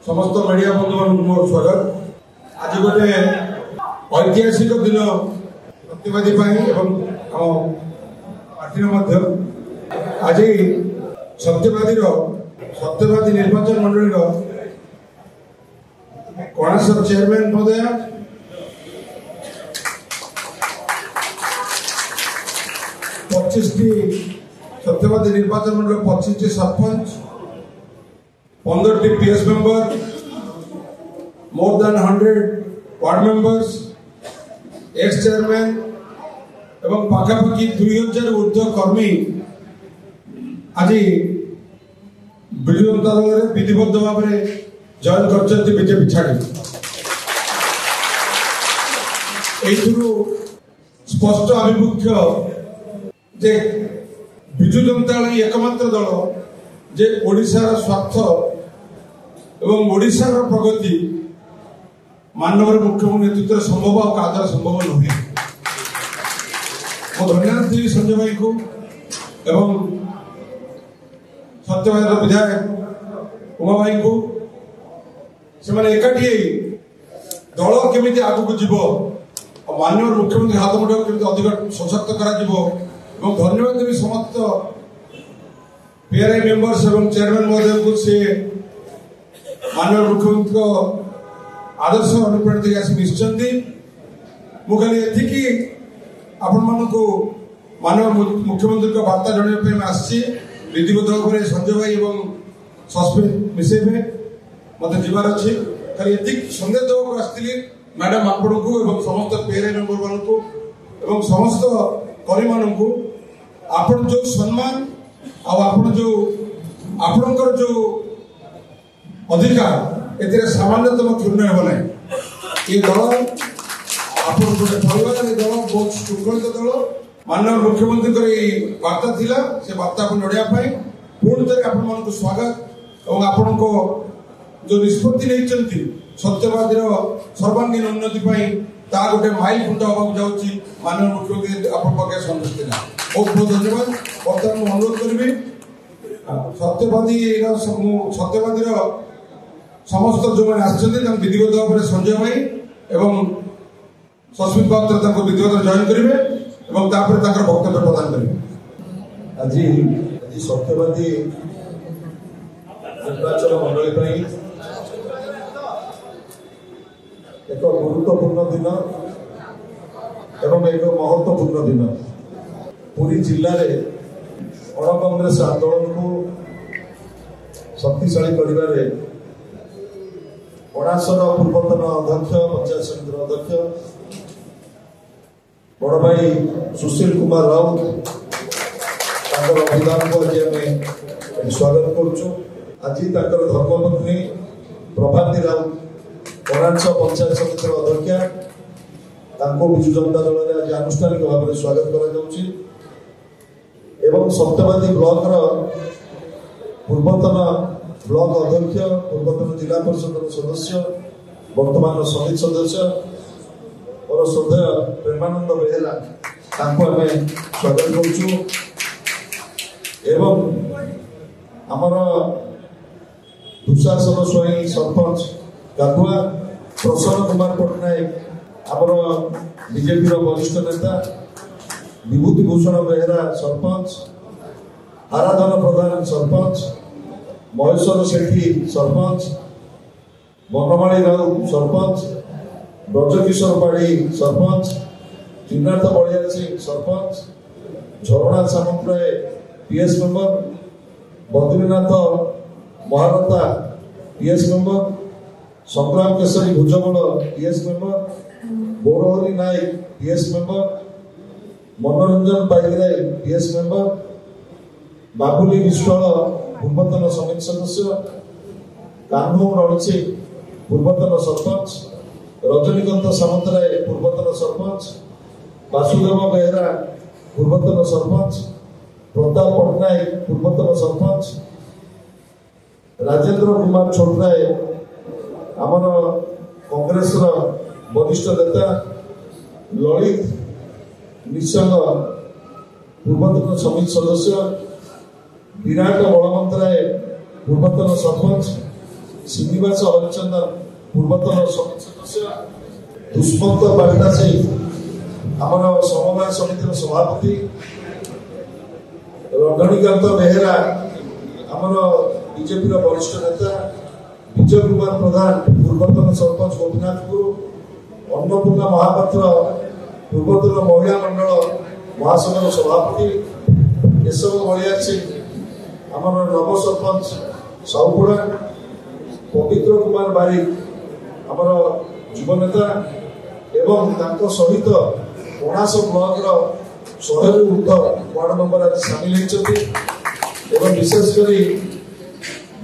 समस्त मीडिया बंधु मान मोर स्वागत। आज गोटे ऐतिहासिक दिन प्रतिवादी पार्टी आज सत्यवादी निर्वाचन मंडल कणासर चेयरमैन महोदय, सत्यवादी निर्वाचन मंडल 25 sarpanch, 15 PS member, more than 100 ward members, x chairman एवं पाखापाखि 2000 ऊर्ध्व कर्मी आज विजु जनता दल विधिबद्ध भाव में जॉइन कर बीजेपी छाड़ी। स्पष्ट आभिमुख्य जे विजु जनता दल एकमात्र दल जे ओडिशार स्वार्थ एवं ओडिशार प्रगति माननीय मुख्यमंत्री नेतृत्व संभव और आदर संभव नुहे। धन्यवाद देवी संजय भाई को एवं सत्यवादी विधायक उमा भाई को से एकाठी दल केमी आग को जीव और माननीय मुख्यमंत्री हाथ मुठ केमी अधिक सशक्त करा धन्यवाद देवी समस्त पीआरआई मेंबर्स एवं चेयरमैन महोदय को से माननीय मुख्यमंत्री आदर्श अनुप्राणित निश्चित मुझे एति आपण मानू माननीय मुख्यमंत्री वार्ता जनवाई आसी विधिबद्ध भाव में संजय भाई और सस्पेंस मिसेबे मत जीवार अच्छी खाली ये संदेश देवाक आसती मैडम आपण को समस्त पीआरआई मेंबर मान को समस्त कर्मी मान को आपण जो सम्मान आपणकर जो अधिकार ए सामान्यतम क्षुण्ण हो ना। ये दल आप परिवार दल बहुत शृंखलित दल माननीय मुख्यमंत्री वार्ता थिला से वार्ता को लड़िया पुणी थे आपण स्वागत और आपण को जो निष्पत्ति नहीं सत्यवादी सर्वांगीन उन्नति ता गोटे माइल खुंट हाँ जाऊँगी माननीय मुख्यमंत्री आपण संतुष्टि बहुत बहुत धन्यवाद। बर्तमान मुझे अनुरोध करी सत्यवादी समस्त जो मैंने विधिवत भाव में संजय भाई एवं सस्मित पात्र विधिवत जॉइन करेंगे और वक्तव्य प्रदान करेंगे। आज सत्यवादी निर्वाचन मंडली एक गुरुत्वपूर्ण दिन एवं एक महत्वपूर्ण दिन पूरी जिले में अण कांग्रेस आंदोलन को शक्तिशाली करिबारे कणासर पूर्वतन अध्यक्ष पंचायत समिति अध्यक्ष बड़ भाई सुशील कुमार राउत अभिधान को आज आम स्वागत करुचु। आज धर्मपत्नी प्रभाती राउत कणास पंचायत समिति अध्यक्षा विजु जनता दल आज आनुष्ठानिक भाव में स्वागत करा सत्यवादी ब्लॉक पूर्वतन ब्लॉक अध्यक्ष पूर्वतन जिला परिषद सदस्य वर्तमान समिति सदस्य और श्रद्धेय प्रेमानंद बेहेरा आम स्वागत करुचु। आमर दुशासन स्वयं सरपंच गाधुआ प्रसन्न कुमार पट्टनायक आमर बीजेपी वरिष्ठ नेता Bibhuti Bhushan Behera sarpanch Aradhan Pradhan sarpanch Maheswar Sethi sarpanch Banamani Rout sarpanch Brajakishore Padhi sarpanch Trinath Balia Singh sarpanch Jharana Samantaray PS member Badrinath Maharata PS member Sangram Keshari Bhujabal PS member Gourahari Nayak PS member Manoranjan Paikaray PS member Babuli Biswal पूर्वतन समिति सदस्य कान्हू रणसी पूर्वतन सरपंच रजनीकांत सामंतराय पूर्वतन सरपंच वासुदेव बेहेरा पूर्वतन सरपंच प्रताप पट्टनायक पूर्वतन सरपंच राजेंद्र कुमार छोटराय आमर कांग्रेस वरिष्ठ नेता ललित निशंग पूर्वतन समिति सदस्य विराट बलवंत राय पूर्वतन सरपंच श्रीनिवास हरिचंदन पूर्वतन सदस्य दुष्मंत पाटनासी आमर समवाय समितिर सभापति रजनीकांत बेहेरा आमर बीजेपी वरिष्ठ नेता विजय कुमार प्रधान पूर्वतन सरपंच गोपीनाथपुर अन्नपूर्णा महापात्र पूर्वतन महिला मंडल महासंघर सभापति केशव बलियार सिंह आमर नव सरपंच साउपड़ा पवित्र कुमार बारिक आमर युव नेता एवं सहित कणास ब्लॉक 100 रु ऊर्ध वार्ड मेंबर आज सामिल होती विशेषकर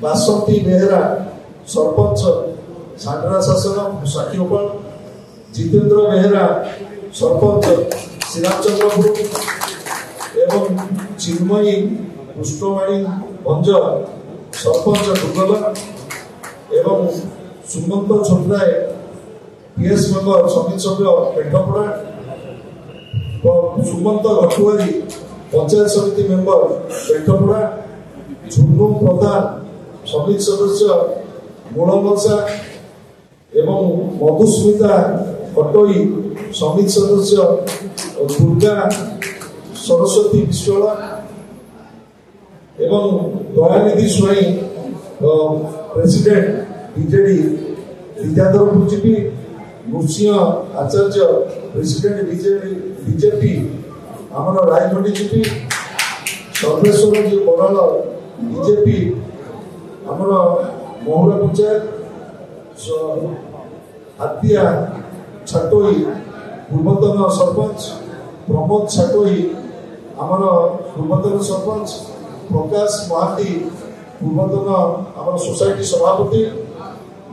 बासंती बेहेरा सरपंच सांडरा शासन साखीगोपाल जितेंद्र बेहेरा सरपंच श्रीरामचंद्रपुर एवं चिन्मयी कृष्णवाणी भंज सरपंच दुर्गला एवं सुमंत छोटराय पीएस मेंबर समिति सभ्य पेठपड़ा सुमंत घटुआरी पंचायत समिति मेंबर पेठपड़ा झुन्नू प्रधान समिति सदस्य मूलमसा एवं मधुस्मिता कटोई समिति सदस्य दुर्गा सरस्वती विश्वाला एवं Dayanidhi Swain president BJD Bidyadharpur GP Nrusingh Acharya president BJP आमर रायखंडी जीपी सर्वेश्वर जी बराल बीजेपी आमर महुरा पंचायत हातिया छाटोई पूर्वतन सरपंच प्रमोद छाटोई आमर पूर्वतन सरपंच प्रकाश महांती पूर्वतन आमर सोसाइटी सभापति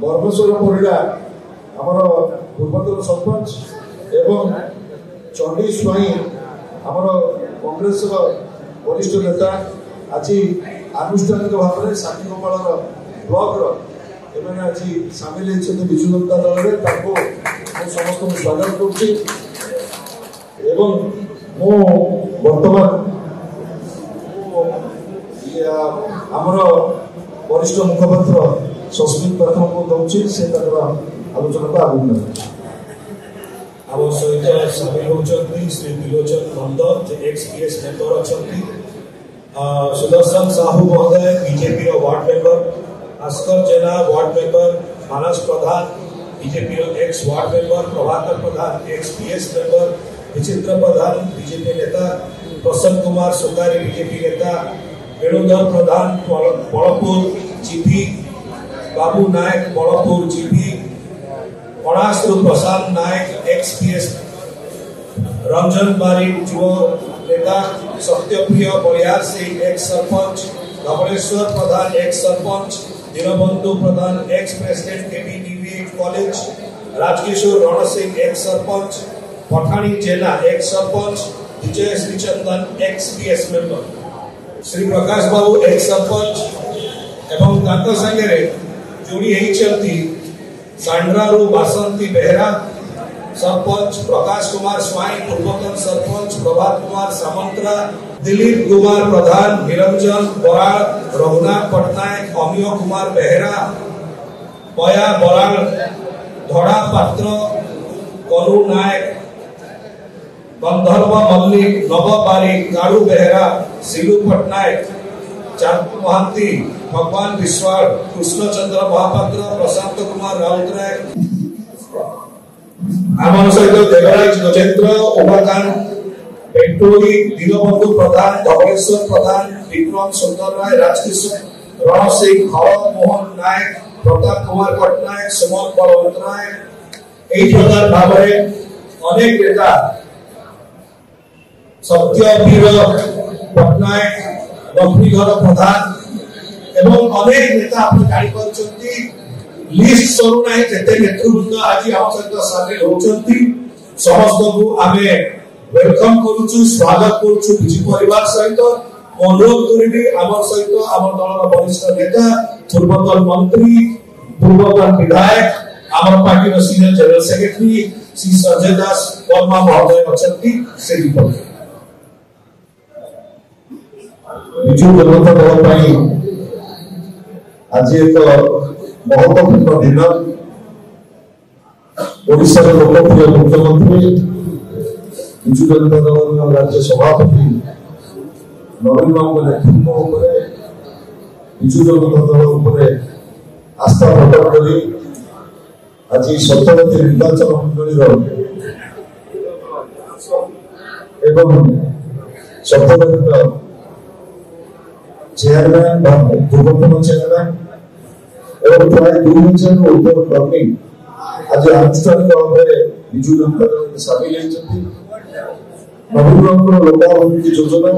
बर्मेश्वर परिड़ा आमर पूर्वतन सरपंच एवं चंडी स्वाई आमर कांग्रेस वरिष्ठ नेता आज आनुष्ठानिक भाव में साखीगोपाल ब्लॉक एवं आज सामिल होती विजु जनता दल में समस्त स्वागत करुच्ची बर्तमान आमर वरिष्ठ मुखपात्र सस्मित प्रथम को दूसरी से आलोचना को आगे नेब आम सहित सामिल होती श्री त्रिलोचन नंद एक्सपीएस मेंबर अच्छा सुदर्शन साहू महोदय BJP ward member Bhaskar Jena ward member Manas Pradhan BJP ex ward member Prabhakar Pradhan ex PS member Bichitra Pradhan BJP नेता प्रसन्न कुमार सुकारी बीजेपी नेता Benudhar Pradhan Badapur GP Babu Nayak Badapur GP Kanasu Prasad Nayak ex PS Ranjan Barik युव नेता Satyapriya Baliar Singh ex sarpanch Dhabaleswar Pradhan ex sarpanch Dinabandhu Pradhan ex president KBDV college Rajkishore रण सिंह एक्स सरपंच पठानी जेना एक्स सरपंच विजय श्रीचंदन एक्सपीएस मेंबर श्री प्रकाश बाबू एक्स सरपंच एवं संगे जोड़ी होती सांड्रारू बासंती बेहरा सरपंच प्रकाश कुमार स्वाई पूर्वतन सरपंच प्रभात कुमार सामंतरा दिलीप कुमार प्रधान निरंजन बराल रघुनाथ पटनायक अमीय कुमार बेहरा बया बराल धड़ा पात्र कलू नायक गंधर्व मल्लिक नव बारिक काड़ू बेहरा सिलू पटनायक चांद महांती भगवान विश्वाल कृष्णचंद्र महापात्र प्रशांत कुमार राउतराय आमर सहित देवराज गजेंद्र उमाकांत पेट्रोली दीनबंधु प्रधान धवलेश्वर प्रधान विक्रम सुंदर राय राजकिशोर रण सिंह हरद मोहन नायक प्रताप कुमार पटनायक सुमन बलवंत राय प्रकार भाव अनेक नेता सत्यवीर पटनायक लक्ष्मीधर प्रधान एवं अनेक नेता आप जानी लिस्ट सरू ना जिते नेतृवृंद आज आम सहित सामिल होती समस्त को आम वेलकम करुचु स्वागत करुचु विजु परिवार सहित अनुरोध करी आम सहित आम दल वरिष्ठ नेता पूर्वतन मंत्री पूर्वतन विधायक आम party senior general secretary Shri Sanjay Das Verma महोदय अच्छा विजु जनता दल आज एक महत्वपूर्ण दिन ओडिशा लोकप्रिय मुख्यमंत्री विजु जनता दल राज्य सभापति नवीन बाबू नेतृत्व विजु जनता दल आस्था प्रकट कर आज 17टी निर्वाचन मंडली चेयरमैन पूर्वतन चेयरमैन और प्राय 2000 ऊर्ध्व कर्मी आज आनुष्ठानिक भाव में विजु जनता दल में सामिल होती नवीन बाबू लोकाभिमुखी योजना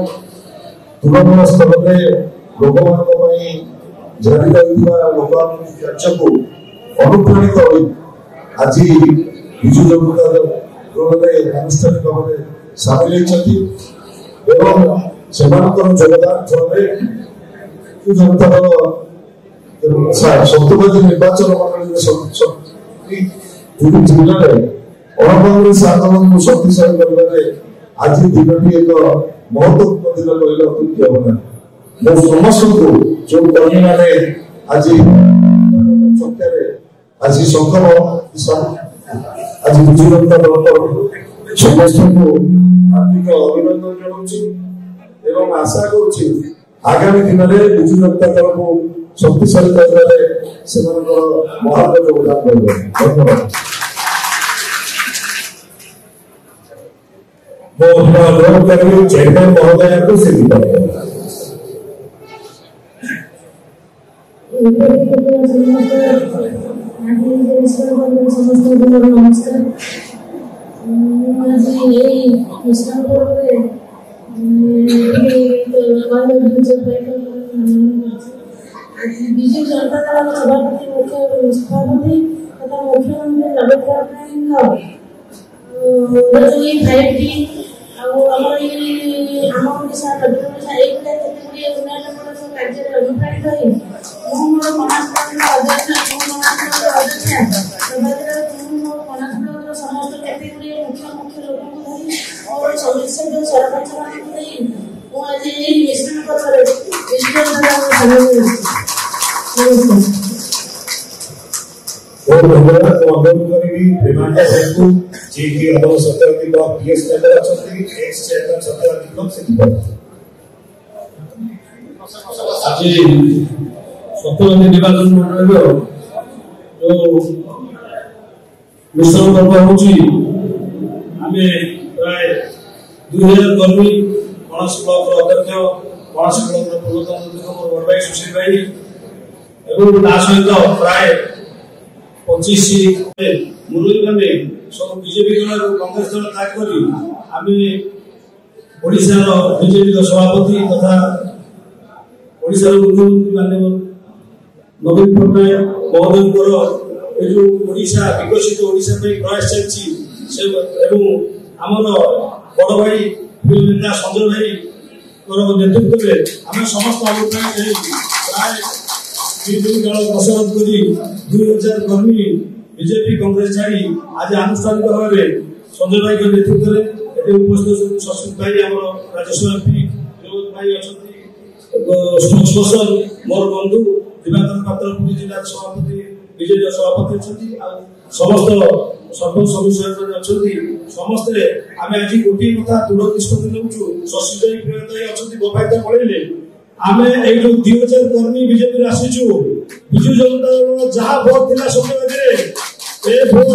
तृणमूल स्तर में लोक जारी लोकाभिमुखी कार्य को अनुप्राणित आज विजु जनता दल में आनुष्ठानिक भाव में सामिल होती योगदान फल जनता दल 17टी निर्वाचन मंडली जिले में अणकांग्रेस आंदोलन को शक्तिशाली कर आज दिन एक महत्वपूर्ण दिन कहले अत्युक्ति हम ना समस्त को जो कर्मी मैंने आज आज संकल्प आज विजु जनता दल समस्त को हार्दिक अभिनंदन जनाऊँ आशा करुच्ची आगामी दिन में विजु जनता दल को शक्तिशाली कर महान योगदान करेंगे। धन्यवाद। अनुरोध करेंगे चेयरमैन महोदय को विजु जनता दल सभापति मुख्य सभापति तथा मुख्यमंत्री नवीन पट्टनायक 5T आम ओडिशा उन्नयनमूलक कार्य अनुप्राणित हो समस्त कैटेगोरी मुख्य लोक और सदस्य सरपंच आज मिश्रण और धन्यवाद अनुरोध करी प्रेमांका सेतु जी की अमर Satyabadi block PS member Achhanti ex chairman Satyabadi block से आज सत्यवादी निर्वाचन मंडल जो मिश्रण पर्व होची आमे प्राय 2000 कर्मी कौनस ब्लॉक अध्यक्ष कौनस ब्लॉक पूर्वतन अध्यक्ष मोर बड़ भाई सुशील भाई एवं ता सहित प्राय 25 मुरली माने सब बीजेपी दल कांग्रेस दल त्याग करी आमे ओडिशा रो बीजेपी सभापति तथा ओडिशा रो मुख्यमंत्री माननीय नवीन पट्टनायक महोदय जो ओडिशा विकसित ओडिशा पे प्रयास चलछि से एवं हमर बड़ भाई नेता संजय भाई नेतृत्व में आम समस्त अभिप्राय प्राय दल कसरत कर 2000 कर्मी बीजेपी कांग्रेस छाड़ी आज आनुष्ठानिक भाव में संजय भाई के नेतृत्व में उपस्थित शशित भाई आम राज्यसभा एमपी विनोद भाई अच्छा स्पोक्सपर्सन मोर बंधु दिवाकर पात्र पुरी जिला सभापति बीजेपी सभापति अच्छा समस्त सरपंच सदस्य अच्छा समस्ते आम आज गोटे कथा दृढ़ निष्पत्ति नौचु शशिभाई प्रियता अच्छा गोपायिता पड़े आमे ए जो 2000 कर्मी बीजेपी आसीचु विजु जनता दल जहाँ भोट थिला सत्यवादी ए भोट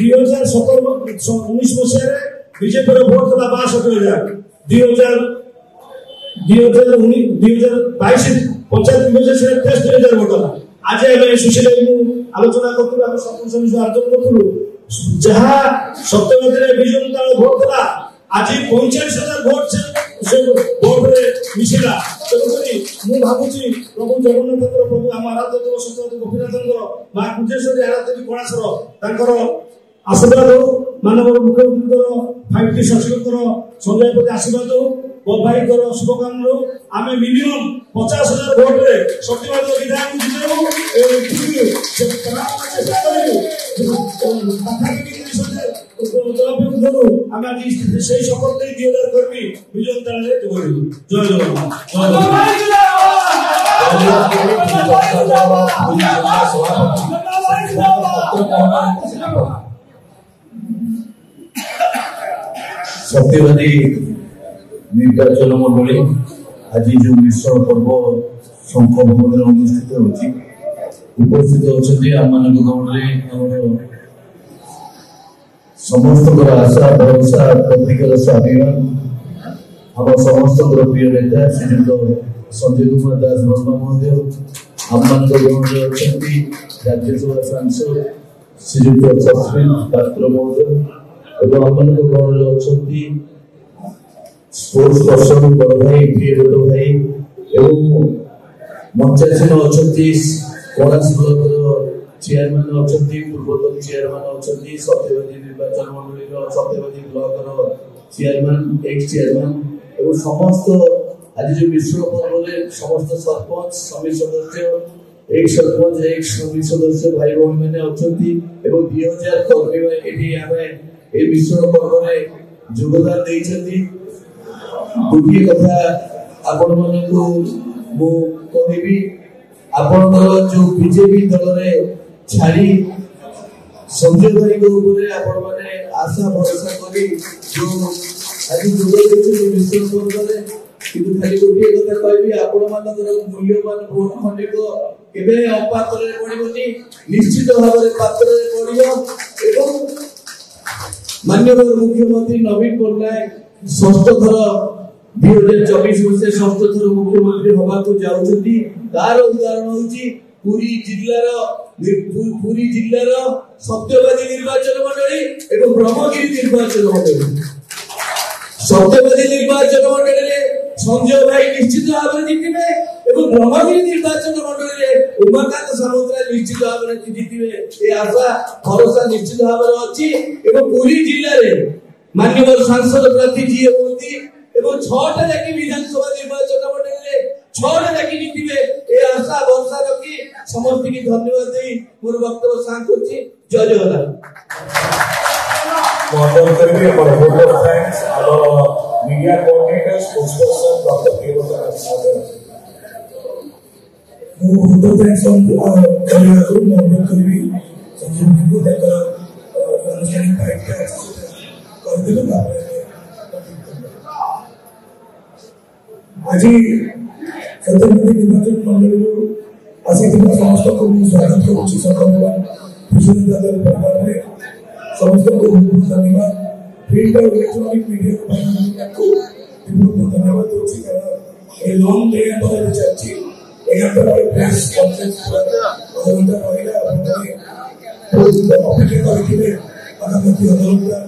2017-19 मसीह बीजेपी रो भोट था 62,000 2022 पंचायत निर्वाचन से 23,000 भोट आज आम सुशील आलोचना करथुलु हम सरपंच समिति आलोचना करथुलु जहाँ सत्यवादी विजु जनता दल भोट था आज 45,000 भोट से भोट रे मिशिला तेणुकरी भावुची प्रभु जगन्नाथ प्रभु आम आराध्य देव सत्यवादी गोपीनाथ माँ कुंजेश्वरी आराध्य कणासर आशीर्वाद हो मानव मुख्यमंत्री 5T सचिव संजय पति आशीर्वाद हो भाई शुभकामना आम मिनिमम 50,000 भोट रे सत्यवादी विधायक आम आज से शपथ 2000 कर्मी विजय जनता दल जय जगन्नाथ। सत्यवादी निर्वाचन मंडली आज जो मिश्रण पर्व शंख भवन अनुष्ठित होती उपस्थित अच्छा आम गौड़े समस्त आशा भरोसा प्रतीकर स्वाभिमान आम समस्त प्रिय नेता श्रीजुक्त संजय कुमार दास वर्मा महोदय आम गौड़े अच्छा राज्यसभा सांसद श्रीजुक्त सस्मित पात्र महोदय एवं आम गौड़े अच्छा स्पोर्ट्स पर्सन बड़ भाई प्रिय बड़ भाई एवं मंचासीन अच्छा कणास ब्लॉक चेयरमैन अच्छा पूर्वतन चेयरमैन अच्छा सत्यवादी निर्वाचन मंडली सत्यवादी ब्लॉक चेयरमैन एक्स चेयरमैन एवं समस्त आज जो मिश्र पर्व में समस्त सरपंच समिति सदस्य एक सरपंच एक समिति सदस्य भाई भौणी मैंने अच्छा 2000 कर्मी ये मिश्र पर्व में योगदान देते गोटे कथा आपण मानू कहि आपण जो बीजेपी दल रे छाड़ी संजय भाई को ऊपर आपण माने आशा भरोसा करी जो आज जोग देते मिश्रण पर्व में किंतु खाली गोटे कथा कहि आपण मानकर मूल्यवान भोट खंडे को केबे अपात्र रे पड़िबोनी निश्चित भाव में पात्र रे पड़ियो एवं माननीय मुख्यमंत्री नवीन पट्टनायक षष्ठ थर 2024 से षष्ठ थर मुख्यमंत्री हवा को जाउछथि तार उदाहरण होची पुरी जिल्लार सत्यवादी निर्वाचन मंडली एवं ब्रह्मगिरी निर्वाचन मंडली सत्यवादी निर्वाचन मंडली रे संजय भाई निश्चित भाव में जितिबे एवं ब्रह्मगिरी निर्वाचन मंडली रे उमाकांत सामुद्रा निश्चित भाव में जितिबे ए आशा भरोसा निश्चित भाव में अछि एवं पुरी जिल्ला रे माननीय सांसद प्रार्थी जी होती एवं 6टा जाकी विधानसभा निर्वाचन मंडली 6टा जाकी जितिबे ए आशा भरोसा रखी समस्त की धन्यवाद देई मोर वक्तव्य शांत करछि जय जगन्नाथ मॉडल करके for vote thanks our media coordinator spokesperson doctor Priyabrata Sagar vote thanks on career को मॉडल करबी संजय को देकर अंजनी फाइट कर दिलो आज सत्यवादी निर्वाचन मंडली आसिथिबा समस्त को स्वागत करूछि सदन विश्वविद्यालय परिवार में समस्त को धन्यवाद प्रिंट और इलेक्ट्रॉनिक मीडिया को धन्यवाद दूसरी कारण ए लॉन्ग डे पर चर्चा यहाँ पर प्रेस कॉन्फ्रेंस अदरंता महिला अपेक्षा करथिले आगामी अदरंता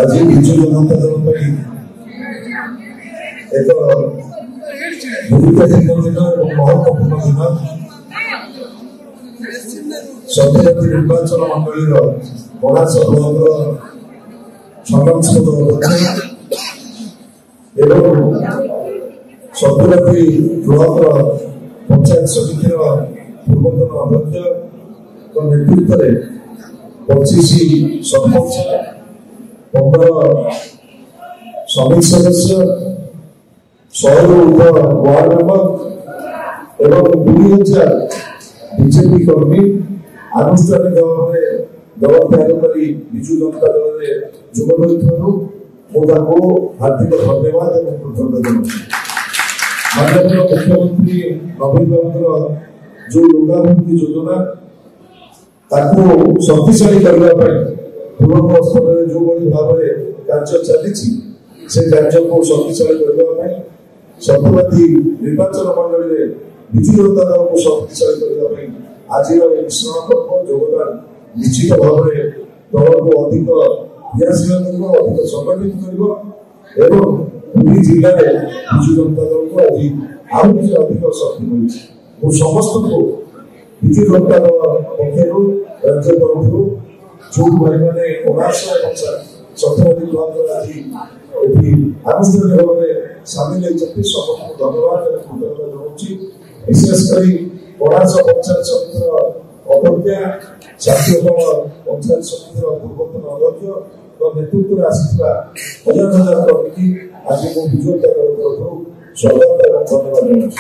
आज बिजु जनता दल पर एक गुरुत्वपूर्ण दिन और महत्वपूर्ण दिन सत्यवादी निर्वाचन मंडली कणास ब्लॉक संगठन एवं सत्यवादी ब्लॉक पंचायत समिति पूर्वतन अध्यक्ष नेतृत्व में 25 सरपंच 15 समिति सदस्य 100 वार्ड मेंबर एवं 2000 बीजेपी कर्मी आनुष्ठानिक भाव में दल त्याग कर विजु जनता दल में जोग देथिबारु हार्दिक धन्यवाद और कृतज्ञता जनाऊँ माननीय मुख्यमंत्री नवीन बाबू जो लोकाभिमुखी योजना ताको शक्तिशाली करने पूर्ण स्तर में जो भाव में कार्य चली से कार्य को शक्तिशाली करने सत्यवादी निर्वाचन मंडली में विजु जनता दल को शक्तिशाली करने आज मिश्रण पर्व योगदान निश्चित भाव में दल को अधिक क्रियाशील अधिक संगठित कर पुरी जिले में विजु जनता दल को अधिक शक्ति मिली समस्त को विजु जनता दल पक्ष राज्य तरफ जो भाई मैंने कणास सत्यवादी ब्लॉक आज आनुष्ठानिक भाव में सामिल होती समस्त धन्यवाद और कृतज्ञता जनाऊँ विशेषकर कणास पंचायत समिति अध्यक्ष जातीय दल पंचायत समिति पूर्वतन अध्यक्ष नेतृत्व में आसार हजार कर्मी आज विजु जनता दल तरफ स्वागत और धन्यवाद जनाऊँ।